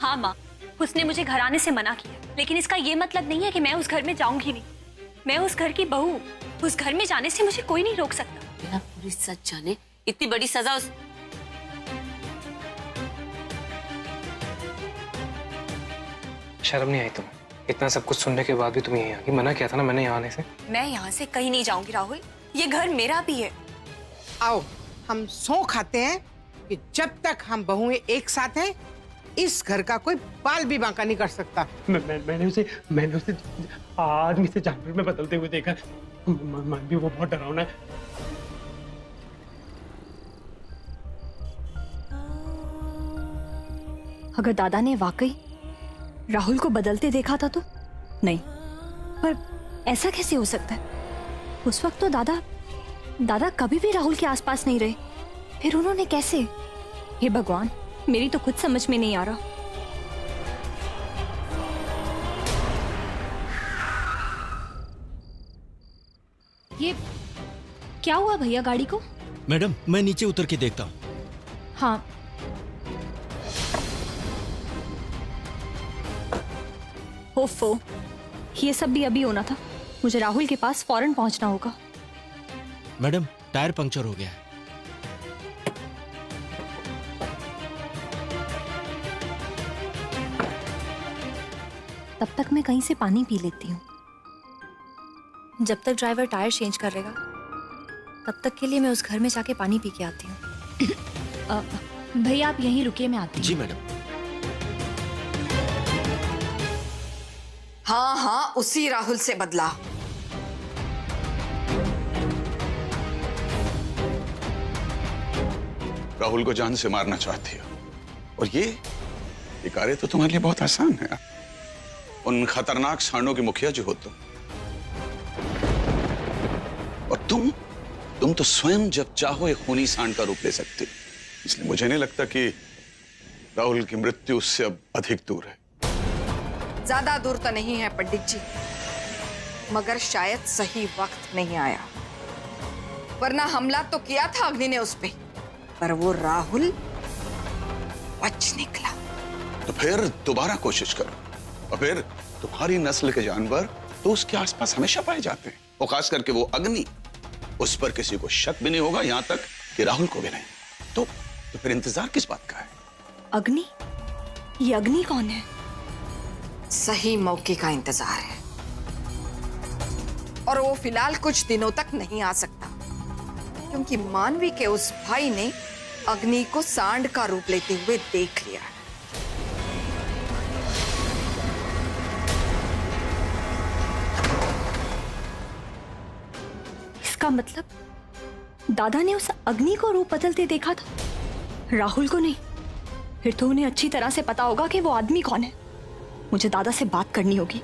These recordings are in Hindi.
हाँ माँ, उसने मुझे घर आने से मना किया, लेकिन इसका ये मतलब नहीं है कि मैं उस घर में जाऊंगी नहीं। मैं उस घर की बहू, उस घर में जाने से मुझे कोई नहीं रोक सकता। बिना पूरी सच जाने इतनी बड़ी सजा उस... शर्म नहीं आई तुम्हें? इतना सब कुछ सुनने के बाद भी तुम यहीं आ गई। मना किया था ना मैंने यहाँ आने से। मैं यहाँ से कहीं नहीं जाऊंगी राहुल, ये घर मेरा भी है। आओ हम सौ खाते हैं कि जब तक हम बहुएं एक साथ हैं इस घर का कोई बाल भी बांका नहीं कर सकता। मैंने उसे आदमी से जानवर में बदलते हुए देखा। मन भी वो बहुत डरावना है। अगर दादा ने वाकई राहुल को बदलते देखा था तो नहीं, पर ऐसा कैसे हो सकता है? उस वक्त तो दादा कभी भी राहुल के आसपास नहीं रहे, फिर उन्होंने कैसे? हे भगवान, मेरी तो कुछ समझ में नहीं आ रहा। ये क्या हुआ भैया गाड़ी को? मैडम मैं नीचे उतर के देखता हूँ। हाँ। ओफो, ये सब भी अभी होना था। मुझे राहुल के पास फौरन पहुंचना होगा। मैडम टायर पंक्चर हो गया है। तब तक मैं कहीं से पानी पी लेती हूँ। जब तक ड्राइवर टायर चेंज करेगा तब तक के लिए मैं उस घर में जाके पानी पी के आती हूँ। भैया आप यहीं रुकिए, मैं आती हूँ। जी मैडम। हाँ हाँ, उसी राहुल से बदला। राहुल को जान से मारना चाहती हो, और ये कार्य तो तुम्हारे लिए बहुत आसान है। उन खतरनाक सांडों के मुखिया जो हो तुम, और तुम तो स्वयं जब चाहो एक खूनी सांड का रूप ले सकती। इसलिए मुझे नहीं लगता कि राहुल की मृत्यु उससे अब अधिक दूर है। ज्यादा दूर तो नहीं है पंडित जी, मगर शायद सही वक्त नहीं आया। वरना हमला तो किया था अग्नि ने उस पे, पर वो राहुल बच निकला। तो फिर दोबारा कोशिश करो, और फिर तुम्हारी नस्ल के जानवर तो उसके आसपास हमेशा पाए जाते हैं, और खास करके वो अग्नि। उस पर किसी को शक भी नहीं होगा, यहां तक कि राहुल को भी नहीं। तो फिर इंतजार किस बात का है? अग्नि? ये अग्नि कौन है? सही मौके का इंतजार है, और वो फिलहाल कुछ दिनों तक नहीं आ सकता, क्योंकि मानवी के उस भाई ने अग्नि को सांड का रूप लेते हुए देख लिया है। इसका मतलब दादा ने उस अग्नि को रूप बदलते देखा था, राहुल को नहीं। फिर तो उन्हें अच्छी तरह से पता होगा कि वो आदमी कौन है। मुझे दादा से बात करनी होगी,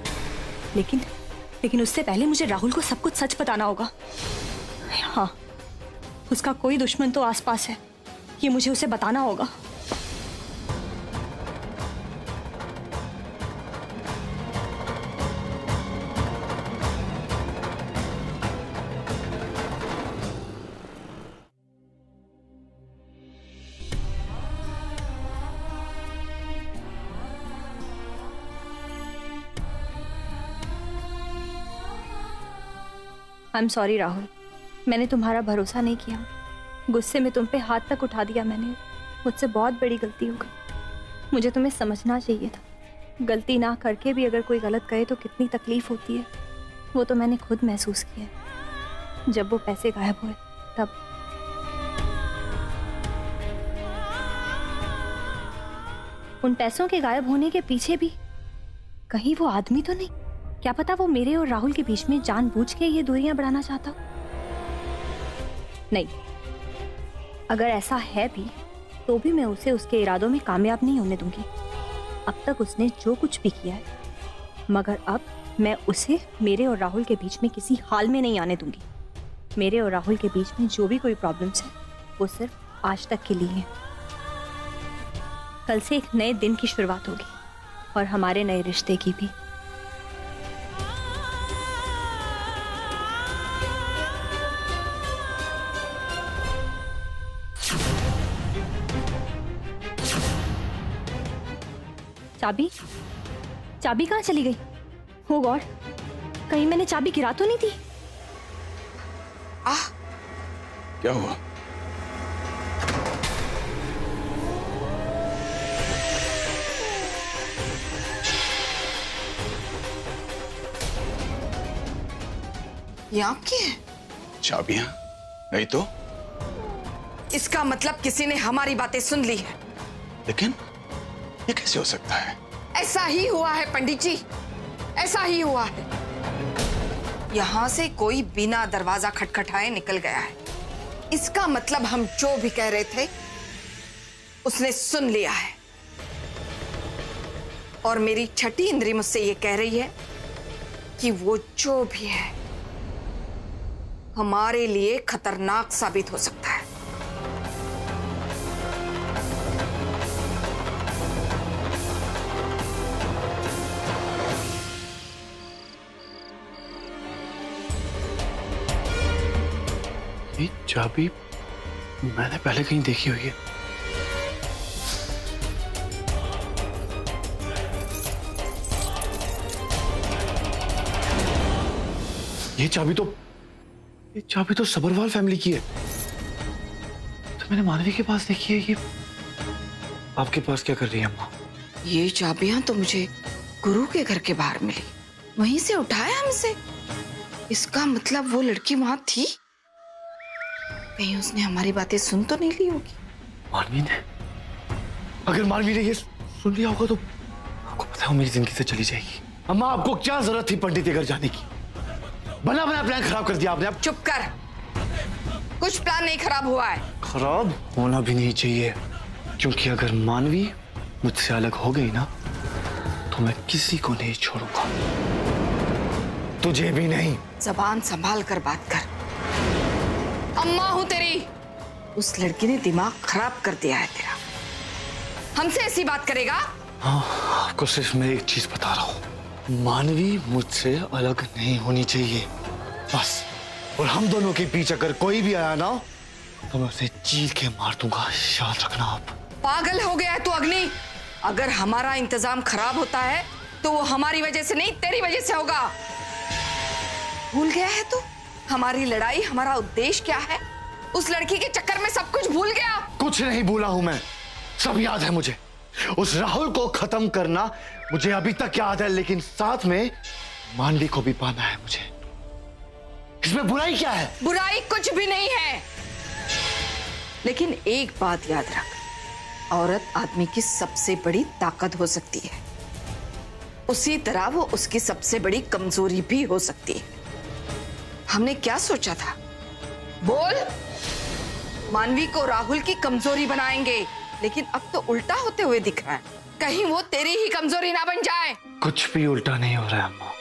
लेकिन उससे पहले मुझे राहुल को सब कुछ सच बताना होगा। हाँ, उसका कोई दुश्मन तो आसपास है, ये मुझे उसे बताना होगा। आई एम सॉरी राहुल, मैंने तुम्हारा भरोसा नहीं किया। गुस्से में तुम पे हाथ तक उठा दिया मैंने। मुझसे बहुत बड़ी गलती हो गई। मुझे तुम्हें समझना चाहिए था। गलती ना करके भी अगर कोई गलत करे तो कितनी तकलीफ होती है, वो तो मैंने खुद महसूस किया है जब वो पैसे गायब हुए तब। उन पैसों के गायब होने के पीछे भी कहीं वो आदमी तो नहीं? क्या पता वो मेरे और राहुल के बीच में जानबूझ के ये दूरियां बढ़ाना चाहता हो। नहीं, अगर ऐसा है भी तो भी मैं उसे उसके इरादों में कामयाब नहीं होने दूंगी। अब तक उसने जो कुछ भी किया है, मगर अब मैं उसे मेरे और राहुल के बीच में किसी हाल में नहीं आने दूंगी। मेरे और राहुल के बीच में जो भी कोई प्रॉब्लम्स है वो सिर्फ आज तक के लिए है। कल से एक नए दिन की शुरुआत होगी और हमारे नए रिश्ते की भी। चाबी चाबी कहाँ चली गई? हो गॉड, कहीं मैंने चाबी गिरा तो नहीं थी? आह, क्या हुआ? ये आपकी है? चाबियां नहीं तो? इसका मतलब किसी ने हमारी बातें सुन ली है। लेकिन ये कैसे हो सकता है? ऐसा ही हुआ है पंडित जी, ऐसा ही हुआ है। यहां से कोई बिना दरवाजा खटखटाए निकल गया है। इसका मतलब हम जो भी कह रहे थे उसने सुन लिया है। और मेरी छठी इंद्री मुझसे ये कह रही है कि वो जो भी है हमारे लिए खतरनाक साबित हो सकता है। ये चाबी मैंने पहले कहीं देखी हुई है। ये चाबी तो सबरवाल फैमिली की है। तो मैंने मानवी के पास देखी है। ये आपके पास क्या कर रही है अम्मा? ये चाबियां तो मुझे गुरु के घर के बाहर मिली, वहीं से उठाया हमसे। इसका मतलब वो लड़की वहां थी। कहीं उसने हमारी बातें सुन तो नहीं ली होगी? मानवी ने, अगर मानवी ने ये सुन लिया होगा तो आपको पता है वो मेरी जिंदगी से चली जाएगी। अम्मा आपको क्या जरूरत थी पंडित के घर जाने की? बना बना प्लान खराब कर दिया आपने। अब चुप कर, कुछ प्लान नहीं खराब हुआ है। खराब होना भी नहीं चाहिए, क्योंकि अगर मानवी मुझसे अलग हो गई ना तो मैं किसी को नहीं छोड़ूंगा, तुझे भी नहीं। जबान संभाल कर बात कर। अम्मा हूं तेरी। उस लड़की ने दिमाग खराब कर दिया है तेरा। हमसे ऐसी बात करेगा? हाँ, आपको सिर्फ मैं एक चीज बता रहा हूँ, मानवी मुझसे अलग नहीं होनी चाहिए, बस। और हम दोनों के बीच अगर कोई भी आया ना तो मैं उसे चीर के मार दूंगा, याद रखना आप। पागल हो गया है तू अग्नि। अगर हमारा इंतजाम खराब होता है तो वो हमारी वजह से नहीं, तेरी वजह से होगा। भूल गया है तू हमारी लड़ाई, हमारा उद्देश्य क्या है? उस लड़की के चक्कर में सब कुछ भूल गया? कुछ नहीं भूला हूं मैं, सब याद है मुझे। उस राहुल को खत्म करना मुझे अभी तक याद है, लेकिन साथ में मानवी को भी पाना है मुझे। इसमें बुराई क्या है? बुराई कुछ भी नहीं है, लेकिन एक बात याद रख, औरत आदमी की सबसे बड़ी ताकत हो सकती है, उसी तरह वो उसकी सबसे बड़ी कमजोरी भी हो सकती है। हमने क्या सोचा था? बोल। मानवी को राहुल की कमजोरी बनाएंगे, लेकिन अब तो उल्टा होते हुए दिख रहा है। कहीं वो तेरी ही कमजोरी ना बन जाए। कुछ भी उल्टा नहीं हो रहा है अम्मा,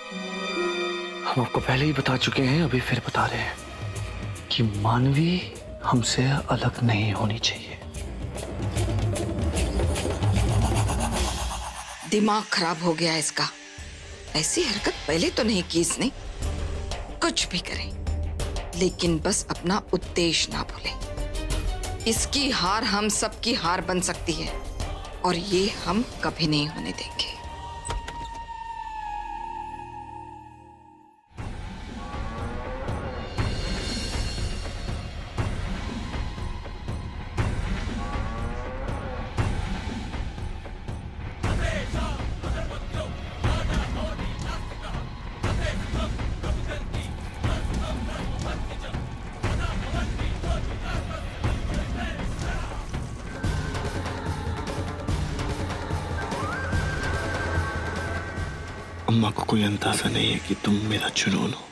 हम आपको पहले ही बता चुके हैं, अभी फिर बता रहे हैं कि मानवी हमसे अलग नहीं होनी चाहिए। दिमाग खराब हो गया इसका। ऐसी हरकत पहले तो नहीं की इसने। कुछ भी करे, लेकिन बस अपना उद्देश्य ना भूले। इसकी हार हम सबकी हार बन सकती है, और ये हम कभी नहीं होने देंगे। अम्मा को कोई अंदाजा नहीं है कि तुम मेरा जुनून हो,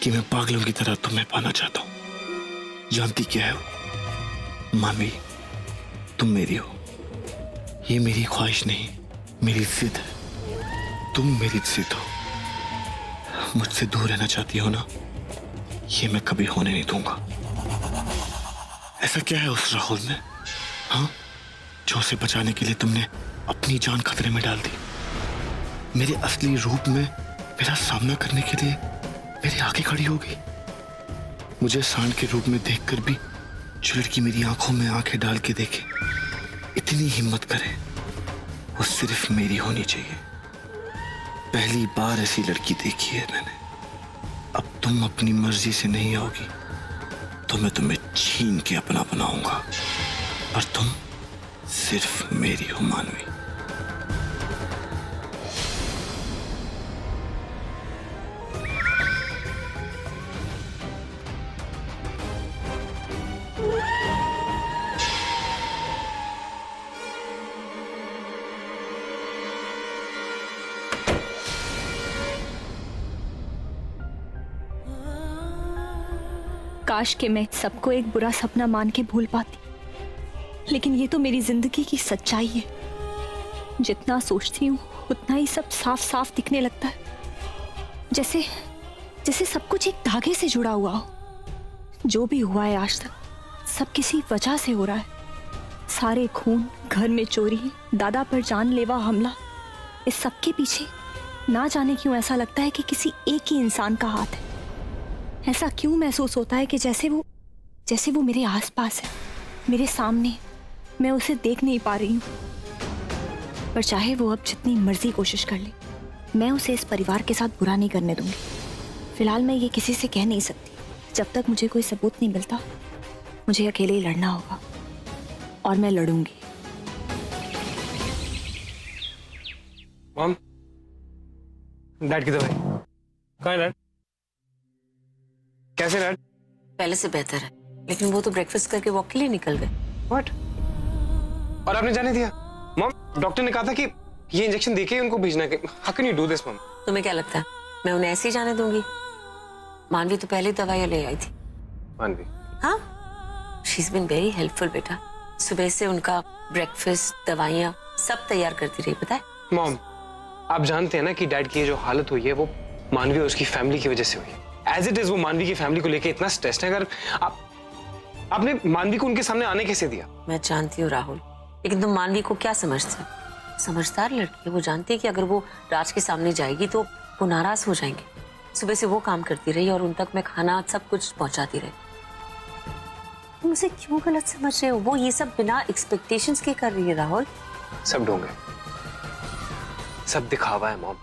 कि मैं पागलों की तरह तुम्हें पाना चाहता हूं। जानती क्या है वो? मानवी, तुम मेरी हो। ये मेरी ख्वाहिश नहीं, मेरी जिद है। तुम मेरी जिद हो। मुझसे दूर रहना चाहती हो ना, ये मैं कभी होने नहीं दूंगा। ऐसा क्या है उस राहुल में, हाँ, जो उसे बचाने के लिए तुमने अपनी जान खतरे में डाल दी? मेरे असली रूप में मेरा सामना करने के लिए मेरे आगे खड़ी हो गई। मुझे सांड के रूप में देखकर भी जो लड़की मेरी आंखों में आंखें डाल के देखे, इतनी हिम्मत करे, वो सिर्फ मेरी होनी चाहिए। पहली बार ऐसी लड़की देखी है मैंने। अब तुम अपनी मर्जी से नहीं आओगी तो मैं तुम्हें छीन के अपना बनाऊंगा, और तुम सिर्फ मेरी हो मानवी। काश कि मैं सबको एक बुरा सपना मान के भूल पाती, लेकिन ये तो मेरी जिंदगी की सच्चाई है। जितना सोचती हूँ उतना ही सब साफ साफ दिखने लगता है, जैसे जैसे सब कुछ एक धागे से जुड़ा हुआ हो। जो भी हुआ है आज तक सब किसी वजह से हो रहा है। सारे खून, घर में चोरी, दादा पर जानलेवा हमला, इस सब के पीछे ना जाने क्यों ऐसा लगता है कि किसी एक ही इंसान का हाथ है। ऐसा क्यों महसूस होता है कि जैसे वो मेरे आसपास है, मेरे सामने, मैं उसे देख नहीं पा रही हूँ। पर चाहे वो अब जितनी मर्जी कोशिश कर ले, मैं उसे इस परिवार के साथ बुरा नहीं करने दूंगी। फिलहाल मैं ये किसी से कह नहीं सकती। जब तक मुझे कोई सबूत नहीं मिलता, मुझे अकेले ही लड़ना होगा, और मैं लड़ूंगी। मॉम, डैड की दवाई कहाँ है? डैड कैसे? डैड पहले से बेहतर है, लेकिन वो तो ब्रेकफास्ट करके वॉक के लिए निकल गए। व्हाट? और आपने जाने दिया? मॉम, डॉक्टर ने कहा था कि ये इंजेक्शन देके ही उनको भेजना है। How can you do this mom? तुम्हें क्या लगता है मैं उन्हें ऐसे ही जाने दूंगी? मानवी तो पहले दवाइयां ले आई थी। मानवी? हाँ, she is been very helpful बेटा। सुबह से उनका ब्रेकफास्ट, दवाइयां सब तैयार करती रही, पता है? मॉम, आप जानते हैं ना कि डैड की जो हालत हुई है वो मानवी और उसकी फैमिली की वजह से हुई है। एज इट इज वो मानवी की फैमिली को लेके इतना स्ट्रेस्ड है। अगर आपने मानवी को उनके सामने आने कैसे दिया? मैं जानती हूँ राहुल, लेकिन तुम मानवी को क्या समझते हो? समझदार लड़की है, वो जानती है कि अगर वो राज के सामने जाएगी तो वो नाराज हो जाएंगे। सुबह से वो काम करती रही और उन तक मैं खाना सब कुछ पहुंचाती रही। तुम उसे क्यों गलत समझ रहे हो? वो ये सब बिना एक्सपेक्टेशंस के कर रही है राहुल। सब ढोंग है, सब दिखावा है मॉम।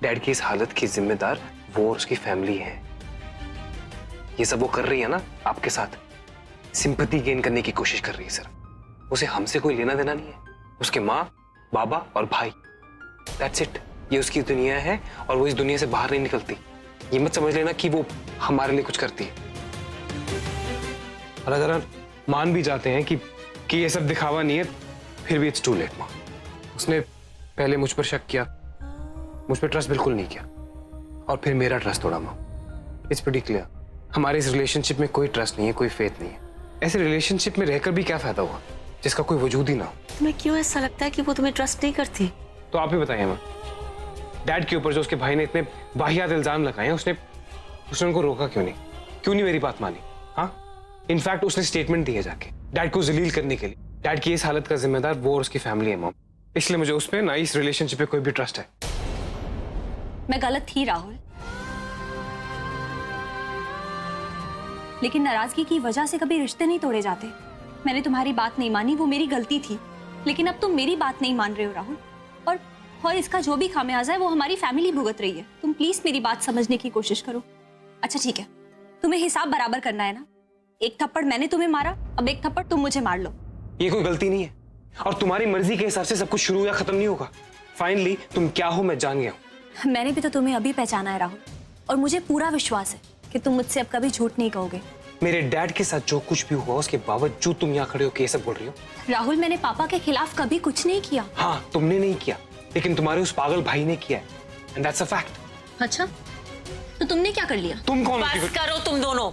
डैड की इस हालत की जिम्मेदार वो और उसकी फैमिली है। ये सब वो कर रही है ना आपके साथ, सिंपैथी गेन करने की कोशिश कर रही है सर। उसे हमसे कोई लेना देना नहीं है। उसके माँ, बाबा और भाई, दैट्स इट। ये उसकी दुनिया है और वो इस दुनिया से बाहर नहीं निकलती। ये मत समझ लेना कि वो हमारे लिए कुछ करती है। और अगर मान भी जाते हैं कि ये सब दिखावा नहीं है, फिर भी इट्स टू लेट माँ। उसने पहले मुझ पर शक किया, मुझ पर ट्रस्ट बिल्कुल नहीं किया, और फिर मेरा ट्रस्ट तोड़ा माँ। इट्स प्रीटी क्लियर, हमारे इस रिलेशनशिप में कोई ट्रस्ट नहीं है, कोई फेथ नहीं है। ऐसे रिलेशनशिप में रहकर भी क्या फायदा हुआ जिसका कोई वजूद ही ना हो। तुम्हें क्यों ऐसा लगता है कि वो तुम्हें ट्रस्ट नहीं करती? तो आप ही बताइए माँ, डैड के ऊपर जो उसके भाई ने इतने वाहियात इल्जाम लगाए हैं, उसने उनको रोका क्यों नहीं? क्यों नहीं मेरी बात मानी? हाँ, इनफैक्ट उसने स्टेटमेंट दिया जाके डैड को जलील करने के लिए। डैड की इस हालत का जिम्मेदार वो और उसकी फैमिली है मॉम। इसलिए मुझे उस पर ना इस रिलेशनशिप पे कोई भी ट्रस्ट है। मैं गलत थी राहुल, लेकिन नाराजगी की वजह से कभी रिश्ते नहीं तोड़े जाते। मैंने तुम्हारी बात नहीं मानी, वो मेरी गलती थी, लेकिन अब तुम मेरी बात नहीं मान रहे हो राहुल, और इसका जो भी खामियाजा है वो हमारी फैमिली भुगत रही है। तुम प्लीज मेरी बात समझने की कोशिश करो। अच्छा ठीक है, तुम्हें हिसाब बराबर करना है ना? एक थप्पड़ मैंने तुम्हें मारा, अब एक थप्पड़ तुम मुझे मार लो। ये कोई गलती नहीं है, और तुम्हारी मर्जी के हिसाब से सब कुछ शुरू या खत्म नहीं होगा। फाइनली तुम क्या हो मैं जान गया हूं। मैंने भी तो तुम्हें अभी पहचाना है राहुल, और मुझे पूरा विश्वास है कि तुम मुझसे अब कभी झूठ नहीं कहोगे। मेरे डैड के साथ जो कुछ भी हुआ उसके बावजूद तुम यहाँ खड़े होकर ये सब बोल रही हो? राहुल, मैंने पापा के खिलाफ कभी कुछ नहीं किया। हाँ, तुमने नहीं किया, लेकिन तुम्हारे उस पागल भाई ने किया है, एंड दैट्स अ फैक्ट। अच्छा, तो तुमने क्या कर लिया? तुम कौन? बस करो तुम दोनों।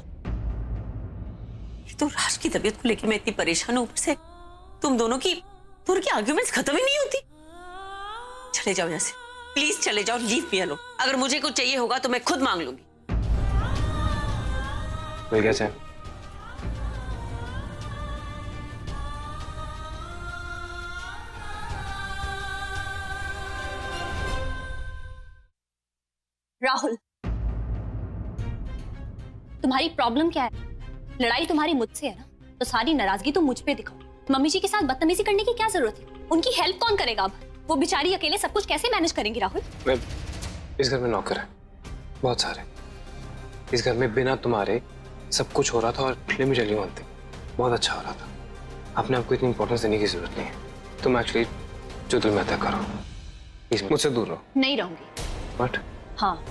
तो राज की तबीयत को लेकर मैं इतनी परेशान हूं, ऊपर से तुम दोनों की आर्ग्यूमेंट्स खत्म ही नहीं होती। चले जाओ यहाँ से, प्लीज चले जाओ, लीव मी अलोन। अगर मुझे कुछ चाहिए होगा तो मैं खुद मांग लूंगी। मिल गया चैन? राहुल, तुम्हारी प्रॉब्लम क्या है? लड़ाई तुम्हारी मुझसे है ना, तो सारी नाराजगी तुम मुझ पे दिखाओ। मम्मी जी के साथ बदतमीजी करने की क्या जरूरत है? उनकी हेल्प कौन करेगा अब? वो बेचारी अकेले सब कुछ कैसे मैनेज करेंगी राहुल? मैं इस घर में नौकर है बहुत सारे। इस घर में बिना तुम्हारे सब कुछ हो रहा था और let me tell you one thing, बहुत अच्छा हो रहा था। आपने आपको इतनी इंपॉर्टेंस देने की जरूरत नहीं है। तुम एक्चुअली जो दिल में तय करो, प्लीज मुझसे दूर रहो। नहीं रहूंगी। बट हाँ,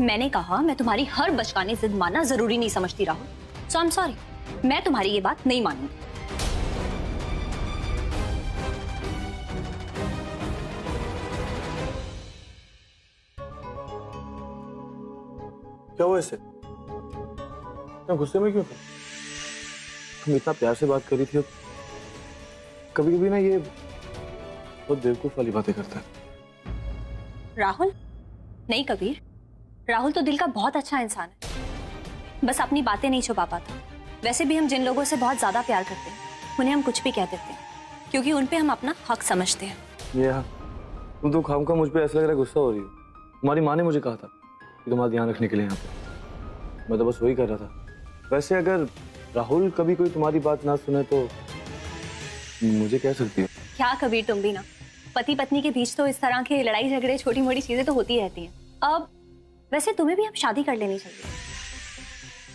मैंने कहा मैं तुम्हारी हर बचकानी जिद मानना जरूरी नहीं समझती राहुल। सो आई एम सॉरी, मैं तुम्हारी ये बात नहीं मानूंगी। क्या हुआ इससे? इतना गुस्से में क्यों था? तुम इतना प्यार से बात कर रही थी। कभी कभी ना ये बहुत बेवकूफ वाली बातें करता है। राहुल? नहीं कबीर, राहुल तो दिल का बहुत अच्छा इंसान है, बस अपनी बातें नहीं छुपा पाता। वैसे भी हम जिन लोगों से बहुत ज्यादा प्यार करते हैं उन्हें हम कुछ भी कह देते हैं क्योंकि उन पे हम अपना हक समझते हैं। ये तुम तो खामखा मुझ पे ऐसा लग रहा है गुस्सा हो रही हो। तुम्हारी माँ ने मुझे कहा था कि तुम्हारा ध्यान रखने के लिए यहाँ पे, मैं तो बस वही कर रहा था। वैसे अगर राहुल कभी कोई तुम्हारी बात ना सुने तो मुझे कह सकती है। क्या कबीर, तुम भी ना, पति पत्नी के बीच तो इस तरह के लड़ाई झगड़े छोटी मोटी चीजें तो होती रहती हैं। अब वैसे तुम्हें भी अब शादी कर लेनी चाहिए,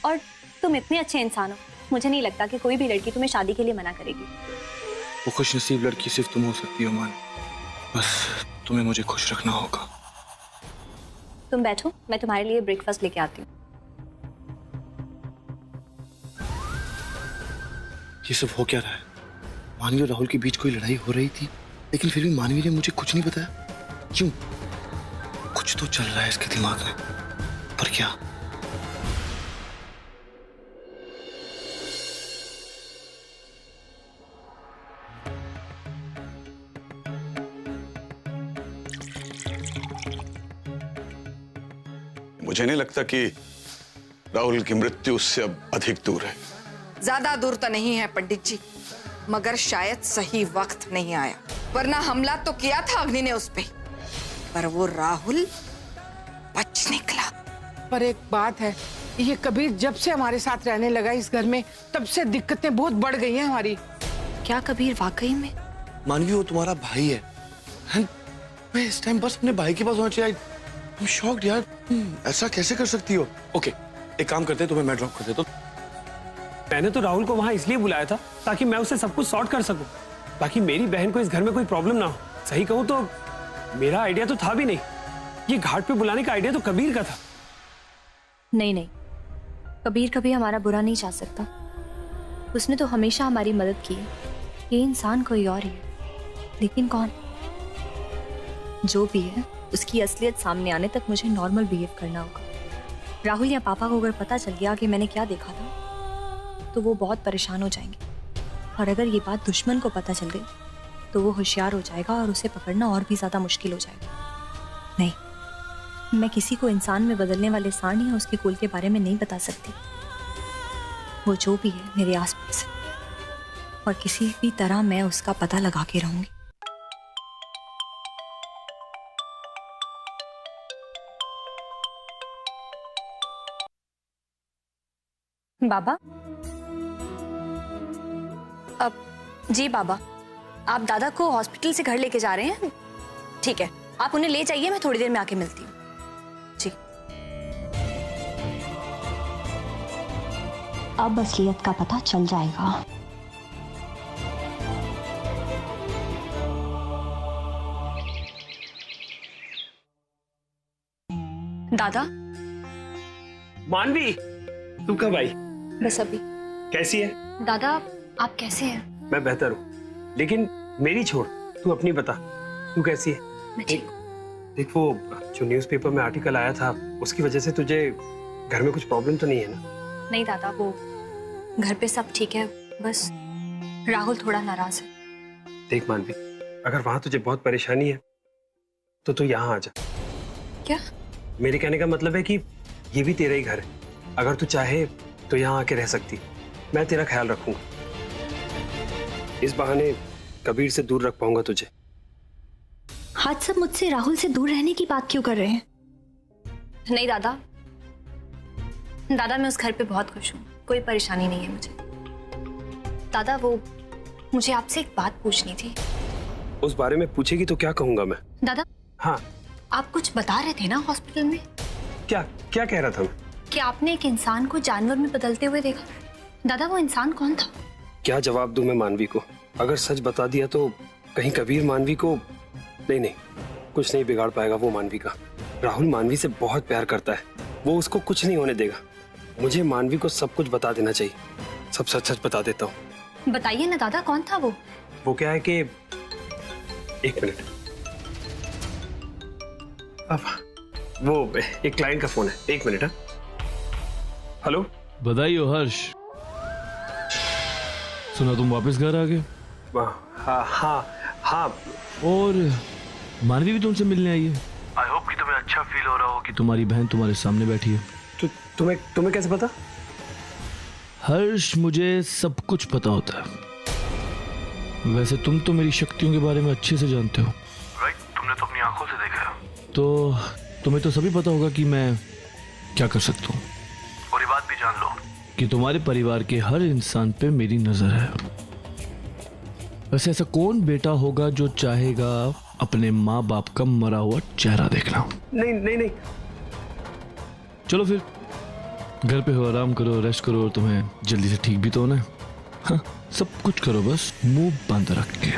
और तुम इतने अच्छे इंसान हो, मुझे नहीं लगता कि कोई भी लड़की तुम्हें शादी के लिए मना करेगी। वो खुशनसीब लड़की सिर्फ तुम हो सकती हो मान, बस तुम्हें मुझे खुश रखना होगा। तुम बैठो, मैं तुम्हारे लिए ब्रेकफास्ट लेके आती हूँ। ये सब हो क्या रहा है? मानवी और राहुल के बीच कोई लड़ाई हो रही थी, लेकिन फिर भी मानवी ने मुझे कुछ नहीं बताया। क्यों? कुछ तो चल रहा है इसके दिमाग में, पर क्या? मुझे नहीं लगता कि राहुल की मृत्यु उससे अब अधिक दूर है। ज्यादा दूर तो नहीं है पंडित जी, मगर शायद सही वक्त नहीं आया, वरना हमला तो किया था अग्नि ने उस पे, पर वो राहुल बच निकला। पर एक बात है, ये कबीर जब से हमारे साथ रहने लगा इस घर में, तब से दिक्कतें बहुत बढ़ गई हैं हमारी। क्या कबीर, वाकई में? मानवी वो तुम्हारा भाई है। मैं इस टाइम बस अपने भाई के पास होना चाहिए। I'm shocked यार, ऐसा कैसे कर सकती हो? ओके, एक काम करते हैं, तुम्हें मैं ड्रॉप कर देता हूं। मैंने तो राहुल को वहां इसलिए बुलाया था ताकि मैं उससे सब कुछ सॉर्ट कर सकूं, ताकि मेरी बहन को इस घर में कोई प्रॉब्लम ना हो। सही कहूं तो मेरा आइडिया तो था भी नहीं, ये घाट पे बुलाने का आइडिया तो कबीर का था। नहीं नहीं, कबीर कभी हमारा बुरा नहीं चाह सकता, उसने तो हमेशा हमारी मदद की है। ये इंसान कोई और ही है, लेकिन कौन? जो भी है, उसकी असलियत सामने आने तक मुझे नॉर्मल बिहेव करना होगा। राहुल या पापा को अगर पता चल गया कि मैंने क्या देखा था तो वो बहुत परेशान हो जाएंगे, और अगर ये बात दुश्मन को पता चल गई तो वो होशियार हो जाएगा और उसे पकड़ना और भी ज्यादा मुश्किल हो जाएगा। नहीं, मैं किसी को इंसान में बदलने वाले सांड या उसके कुल के बारे में नहीं बता सकती। वो जो भी है मेरे आसपास है, और किसी भी तरह मैं उसका पता लगा के रहूंगी। बाबा? अब जी बाबा, आप दादा को हॉस्पिटल से घर लेके जा रहे हैं? ठीक है, आप उन्हें ले जाइए, मैं थोड़ी देर में आके मिलती हूँ। जी। अब असलियत का पता चल जाएगा। दादा? मानवी, तू कब आई? बस अभी। कैसी है? दादा आप कैसे हैं? मैं बेहतर हूँ, लेकिन मेरी छोड़, तू अपनी बता, तू कैसी है? मैं ठीक। देख, वो जो न्यूज़पेपर में आर्टिकल आया था उसकी वजह से तुझे घर में कुछ प्रॉब्लम तो नहीं है ना? नहीं दादा, वो घर पे सब ठीक है, बस राहुल थोड़ा नाराज है। देख मानवी, अगर वहां तुझे बहुत परेशानी है तो तू यहाँ आ जा। क्या? मेरे कहने का मतलब है कि ये भी तेरा ही घर है, अगर तू चाहे तो यहाँ आके रह सकती, मैं तेरा ख्याल रखूंगा। इस बहाने कबीर से दूर रख पाऊंगा तुझे। आज सब मुझसे राहुल से दूर रहने की बात क्यों कर रहे हैं? नहीं दादा, दादा मैं उस घर पे बहुत खुश हूँ, कोई परेशानी नहीं है मुझे। दादा वो मुझे आपसे एक बात पूछनी थी। उस बारे में पूछेगी तो क्या कहूंगा मैं? दादा, हाँ, आप कुछ बता रहे थे ना हॉस्पिटल में? क्या क्या कह रहा था मैं? कि आपने एक इंसान को जानवर में बदलते हुए देखा। दादा, वो इंसान कौन था? क्या जवाब दूं मैं मानवी को? अगर सच बता दिया तो कहीं कबीर मानवी को... नहीं, कुछ नहीं बिगाड़ पाएगा वो मानवी का। राहुल मानवी से बहुत प्यार करता है, वो उसको कुछ नहीं होने देगा। मुझे मानवी को सब कुछ बता देना चाहिए, सब सच सच बता देता हूँ। बताइए ना दादा, कौन था वो? वो क्या है कि... एक मिनट, अब वो एक क्लाइंट का फोन है, एक मिनट। हेलो, बधाई हो हर्ष। सुना तुम वापस घर आ गए? हाँ। और मानवी भी तुमसे मिलने आई है। आई होप कि तुम्हें अच्छा फील हो रहा हो कि तुम्हारी बहन तुम्हारे सामने बैठी है। तुम्हें कैसे पता? हर्ष, मुझे सब कुछ पता होता है। वैसे तुम तो मेरी शक्तियों के बारे में अच्छे से जानते हो, राइट? तुमने तो अपनी आंखों से देखा है। तो तुम्हें तो सभी पता होगा कि मैं क्या कर सकता हूँ। और ये बात भी जान लो कि तुम्हारे परिवार के हर इंसान पे मेरी नजर है। वैसे ऐसा कौन बेटा होगा जो चाहेगा अपने माँ बाप का मरा हुआ चेहरा देखना? नहीं। चलो फिर घर पे हो, आराम करो, रेस्ट करो, और तुम्हें जल्दी से ठीक भी तो होना है। हाँ, सब कुछ करो, बस मुंह बंद रख के।